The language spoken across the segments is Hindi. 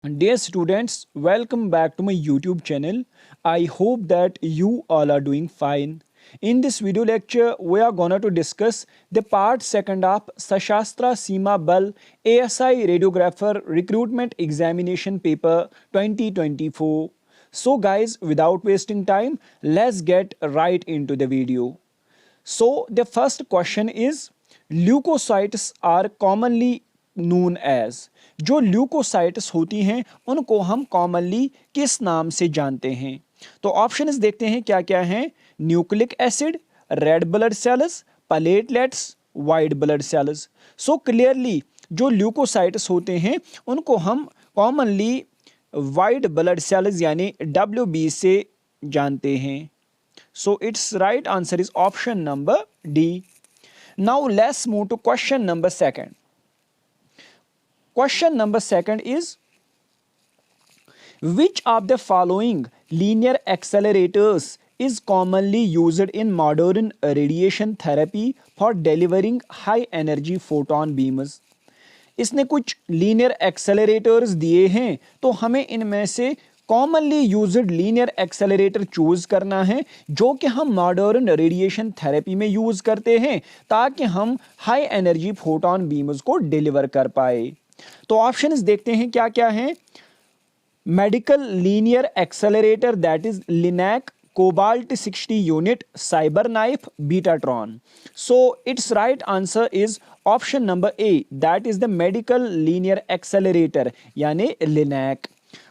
Dear students, welcome back to my YouTube channel. I hope that you all are doing fine. In this video lecture, we are gonna to discuss the part second of Sashastra Seema Bal ASI Radiographer Recruitment Examination Paper 2024. So guys, without wasting time, let's get right into the video. So the first question is leukocytes are commonly known as। जो ल्यूकोसाइट्स होती हैं उनको हम कॉमनली किस नाम से जानते हैं? तो ऑप्शंस देखते हैं क्या क्या हैं। Nucleic acid, red blood cells, platelets, white blood cells. So clearly जो ल्यूकोसाइट्स होते हैं उनको हम कॉमनली वाइट ब्लड सेल्स यानी WB से जानते हैं। So its right answer is option number D. Now let's move to question number second. Question number second is which of the following linear accelerators is commonly used in modern radiation therapy for delivering high energy photon beams? इसने कुछ लीनियर एक्सेलरेटर्स दिए हैं तो हमें इनमें से commonly used linear accelerator choose करना है जो कि हम मॉडर्न रेडिएशन थेरेपी में यूज करते हैं ताकि हम हाई एनर्जी फोटोन बीम्स को डिलीवर कर पाए। तो ऑप्शंस देखते हैं क्या क्या हैं। Medical linear accelerator that is linac, Cobalt 60 unit, CyberKnife, Betatron. So its right answer is option number A, that is the medical linear accelerator यानी लिनैक।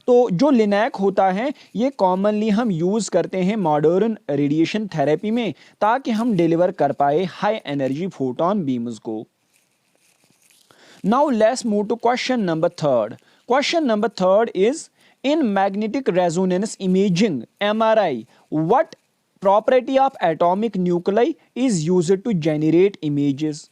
तो जो लिनैक होता है ये कॉमनली हम यूज करते हैं मॉडर्न रेडिएशन थेरेपी में ताकि हम डिलीवर कर पाए हाई एनर्जी फोटोन बीम्स को। Now let's move to question number third. Question number third is in magnetic resonance imaging MRI, what property of atomic nuclei is used to generate images?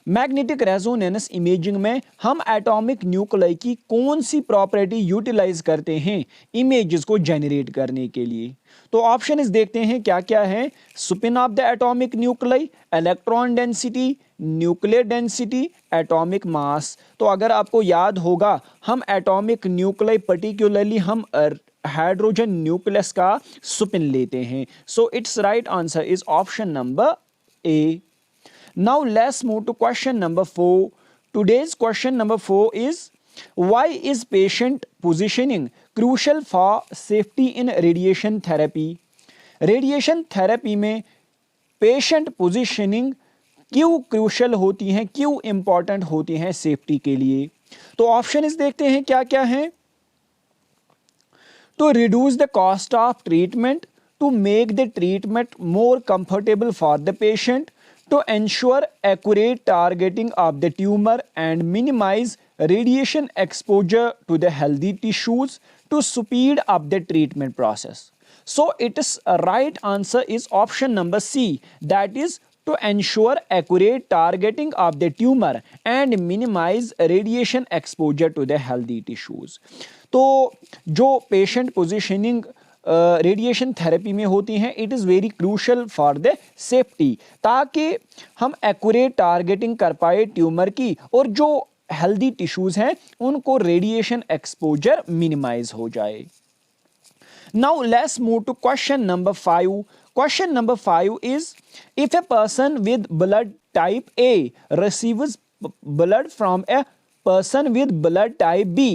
Magnetic resonance imaging में हम एटॉमिक न्यूक्लाई की कौन सी प्रॉपर्टी यूटिलाइज करते हैं इमेजेस को जनरेट करने के लिए? तो ऑप्शन इस देखते हैं क्या क्या है। Spin off the atomic nuclei, electron density, nuclear density, atomic mass. तो अगर आपको याद होगा हम एटॉमिक न्यूक्लाई पर्टिकुलरली हम हाइड्रोजन न्यूक्लियस का स्पिन लेते हैं। सो it's right answer is option number A. Now let's move to question number 4. Today's question number 4 is why is patient positioning crucial for safety in radiation therapy? Radiation therapy में patient positioning क्यों crucial होती हैं, क्यों important होती हैं सेफ्टी के लिए? तो ऑप्शन इस देखते हैं क्या क्या हैं। To reduce the cost of treatment, to make the treatment more comfortable for the patient, to ensure accurate targeting of the tumor and minimize radiation exposure to the healthy tissues, to speed up the treatment process. So its right answer is option number C, that is to ensure accurate targeting of the tumor and minimize radiation exposure to the healthy tissues. तो जो patient positioning रेडिएशन थेरेपी में होती हैं it is very crucial for the safety ताकि हम एक्यूरेट टारगेटिंग कर पाए ट्यूमर की और जो हेल्दी टिश्यूज़ हैं उनको रेडिएशन एक्सपोजर मिनिमाइज हो जाए। Now let's move to question number 5. Question number 5 is if a person with blood type A receives blood from a person with blood type B,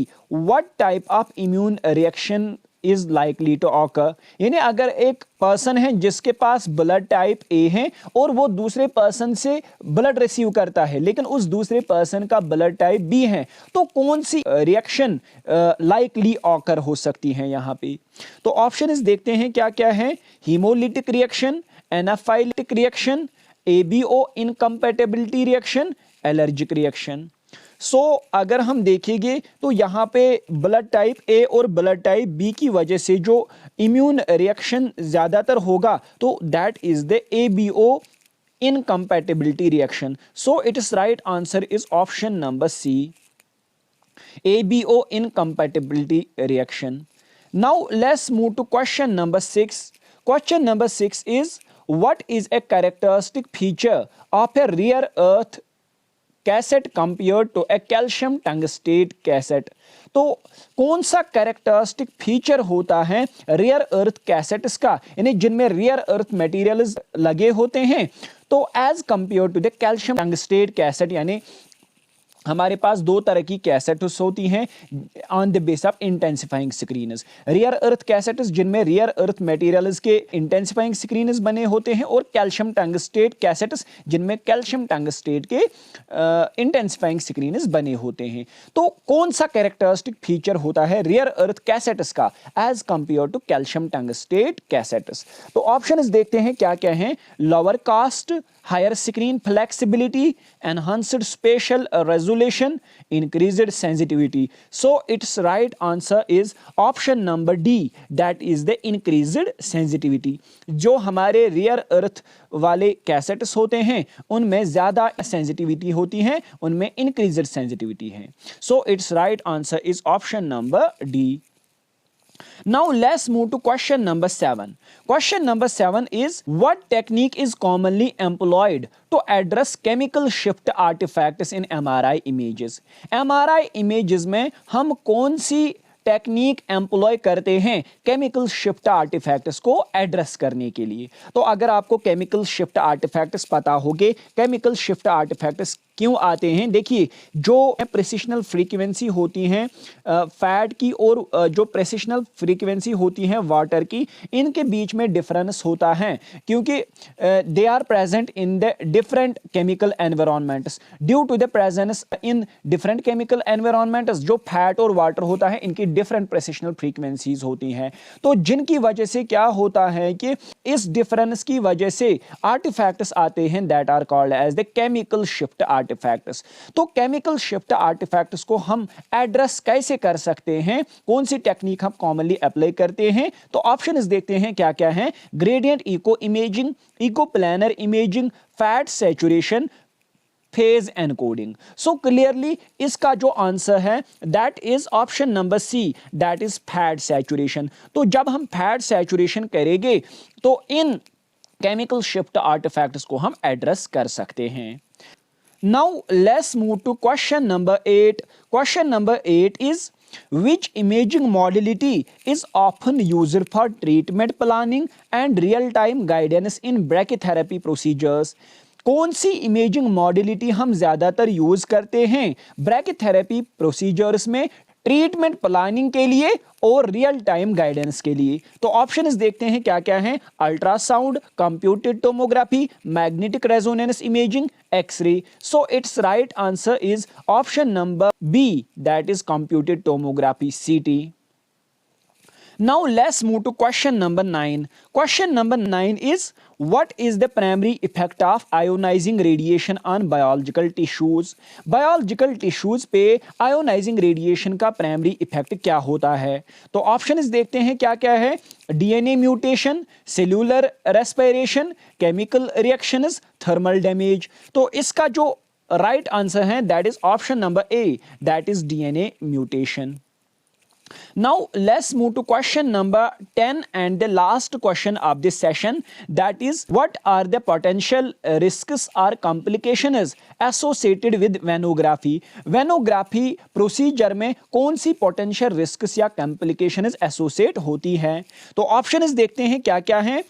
what type of immune reaction is likely to occur? यानी अगर एक पर्सन है जिसके पास ब्लड टाइप ए है और वो दूसरे पर्सन से ब्लड रिसीव करता है लेकिन उस दूसरे पर्सन का ब्लड टाइप बी है तो कौन सी रिएक्शन लाइकली ऑकर हो सकती है यहाँ पे? तो ऑप्शन इस देखते हैं क्या क्या है। Haemolytic reaction, anaphylactic reaction, ABO incompatibility reaction, allergic reaction. So अगर हम देखेंगे तो यहाँ पे ब्लड टाइप ए और ब्लड टाइप बी की वजह से जो इम्यून रिएक्शन ज़्यादातर होगा तो that is the ABO incompatibility reaction. So it's right answer is option number C, ABO incompatibility reaction. Now let's move to question number 6. Question number 6 is what is a characteristic feature of a rare earth cassette compare to a calcium tungstate cassette? तो कौन सा कैरेक्टरिस्टिक फीचर होता है रेयर अर्थ कैसेट्स का, यानी जिनमें रेयर अर्थ मटेरियल्स लगे होते हैं, तो as compare to the calcium tungstate cassette, यानी हमारे पास दो तरह की कैसेट्स होती हैं on the base of intensifying screens. Rare earth cassettes जिनमें रेयर अर्थ मटेरियल्स के इंटेंसिफाइंग स्क्रीन्स बने होते हैं, और कैल्शियम टंगस्टेट कैसेट्स जिनमें कैल्शियम टंगस्टेट के इंटेंसिफाइंग स्क्रीन्स बने होते हैं। तो कौन सा कैरेक्टरिस्टिक फीचर होता है रेयर अर्थ कैसेट्स का as compare to calcium tungstate cassettes? तो ऑप्शंस देखते हैं क्या क्या हैं। Lower cost, higher screen flexibility, enhanced spatial resolution, increased sensitivity. So its right answer is option number D, that is the increased sensitivity. जो हमारे rear earth वाले कैसेट्स होते हैं उनमें ज़्यादा सेंसिटिविटी होती है, उनमें increased sensitivity है। So its right answer is option number D. Now let's move to question number 7. Question number 7 is, what technique is commonly employed to address chemical shift artifacts in MRI images? MRI images में हम कौन सी टेक्निक एम्प्लॉय करते हैं केमिकल शिफ्ट आर्टिफैक्ट्स को एड्रेस करने के लिए? तो अगर आपको केमिकल शिफ्ट आर्टिफैक्ट्स पता होंगे, केमिकल शिफ्ट आर्टिफैक्ट्स क्यों आते हैं, देखिए जो प्रेसिशनल फ्रीक्वेंसी होती हैं फैट की और जो प्रेसिशनल फ्रीक्वेंसी होती हैं वाटर की, इनके बीच में डिफरेंस होता है क्योंकि they are present in the different chemical environments. Due to the presence in different chemical environments, जो फैट और वाटर होता है इनकी डिफरेंट प्रेसिशनल फ्रीक्वेंसीज होती हैं, तो जिनकी वजह से क्या होता है कि इस डिफरेंस की वजह से आर्टिफैक्ट्स आते हैं that are called as the chemical shift artifacts. तो केमिकल शिफ्ट आर्टिफैक्ट्स को हम एड्रेस कैसे कर सकते हैं, कौन सी टेक्निक हम कॉमनली अप्लाई करते हैं? तो ऑप्शंस देखते हैं क्या क्या हैं। Gradient echo imaging, echo planar imaging, fat saturation, phase encoding. So clearly इसका जो आंसर है that is option number C, that is fat saturation. तो जब हम फैट सैचुरेशन करेंगे तो इन केमिकल शिफ्ट आर्टिफैक्ट्स को हम एड्रेस कर सकते हैं। Now let's move to question number 8. Question number 8 is, which imaging modality is often used for treatment planning and real-time guidance in brachytherapy procedures? कौन सी इमेजिंग मॉडलिटी हम ज़्यादातर यूज़ करते हैं ब्रैकीथेरेपी प्रोसीजर्स में ट्रीटमेंट प्लानिंग के लिए और रियल टाइम गाइडेंस के लिए? तो ऑप्शंस देखते हैं क्या क्या हैं। Ultrasound, computed tomography, magnetic resonance imaging, x-ray. So it's right answer is option number B, that is computed tomography, CT। Now let's move to question number 9. Question number 9 is, what is the primary effect of ionizing radiation on biological tissues? Biological tissues पे ionizing radiation का primary effect क्या होता है? तो ऑप्शंस देखते हैं क्या क्या है। DNA mutation, cellular respiration, chemical reactions, thermal damage. तो इसका जो राइट आंसर है that is option number A, that is DNA mutation. Now let's move to question number 10 and the last question of this session, that is, what are the potential risks or complications associated with venography? Venography procedure में कौन सी potential risks या complications associate होती हैं? तो options देखते हैं क्या क्या हैं।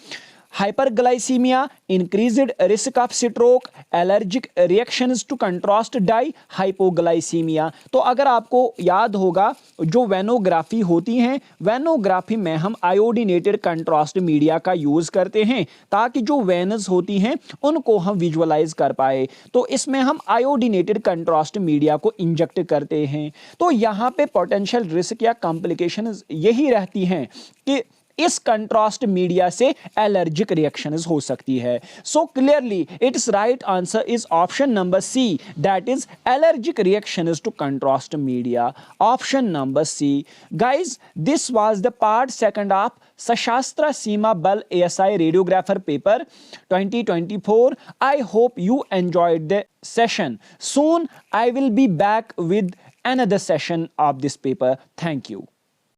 Hyperglycaemia, increased risk of stroke, allergic reactions to contrast dye, hypoglycaemia. तो अगर आपको याद होगा जो वेनोग्राफी होती हैं, वेनोग्राफी में हम आयोडीनेटेड कंट्रास्ट मीडिया का यूज़ करते हैं ताकि जो वेन्स होती हैं उनको हम विजुअलाइज कर पाए। तो इसमें हम आयोडीनेटेड कंट्रास्ट मीडिया को इंजेक्ट करते हैं। तो यहाँ पे पोटेंशियल रिस्क या कॉम्प्लिकेशंस यही रहती हैं कि इस कंट्रास्ट मीडिया से एलर्जिक रिएक्शंस हो सकती है। So clearly it's right answer is option number C, that is allergic reactions to contrast media, option number C. Guys, this was the part second of Sashastra Seema बल ASI radiographer paper 2024. I hope you enjoyed the session. Soon I will be back with another session of this paper. Thank you.